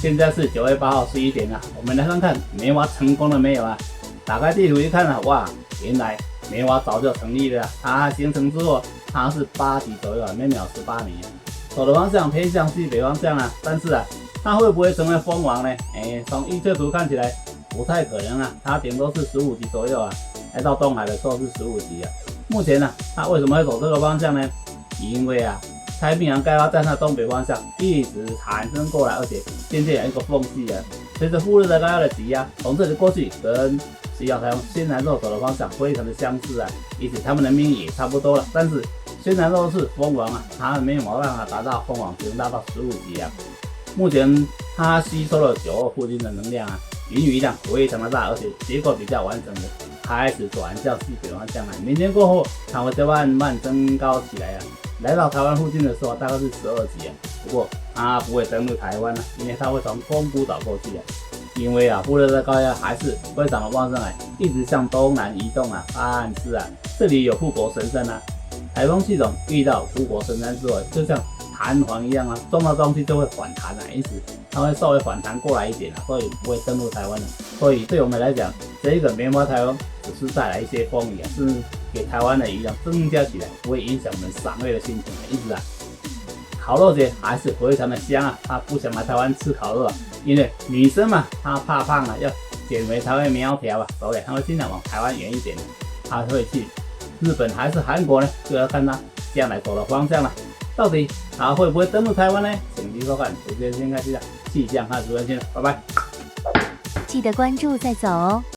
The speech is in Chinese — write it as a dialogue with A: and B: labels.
A: 现在是9月8号11点了，我们来看看梅花成功了没有啊？打开地图一看啊，哇，原来梅花早就成立了啊。它形成之后，它是8级左右啊，每秒18米啊。走的方向偏向西北方向啊，但是啊，它会不会成为蜂王呢？从预测图看起来不太可能啊，它顶多是15级左右啊。来到东海的时候是15级啊。目前呢，它为什么会走这个方向呢？因为啊，太平洋盖发在它东北方向一直产生过来，而且渐渐有一个缝隙啊。随着副热带高压的挤压，从这里过去，跟西亚台风仙南肉走的方向非常的相似啊，因此它们的命运也差不多了。但是仙南肉是蜂王啊，它没有办法达到蜂王，只能达到15级啊。目前它吸收了9号附近的能量啊，云雨量非常的大，而且结构比较完整的，开始转向西北方向了。明天过后，它会再慢慢增高起来啊。来到台湾附近的时候，大概是12级啊。不过它不会登陆台湾了，因为它会从宫古岛过去啊。因为啊，副热带高压还是非常的旺盛啊，一直向东南移动啊。但是啊，这里有护国神山啊，台风系统遇到护国神山之后，就像弹簧一样啊，撞到东西就会反弹啊，因此它会稍微反弹过来一点啊，所以不会登陆台湾了。所以对我们来讲，这个梅花台风只是带来一些风雨啊，是给台湾的雨量增加起来，不会影响我们赏味的心情啊。因此啊，烤肉节还是非常的香啊。他不想来台湾吃烤肉啊，因为女生嘛，她怕胖啊，要减肥才会苗条啊，所以她会尽量往台湾远一点的。她会去日本还是韩国呢？就要看她将来走的方向了。到底它会不会登陆台湾呢？请继续收看主持人先开始的气象和主持人先，拜拜。
B: 记得关注再走哦。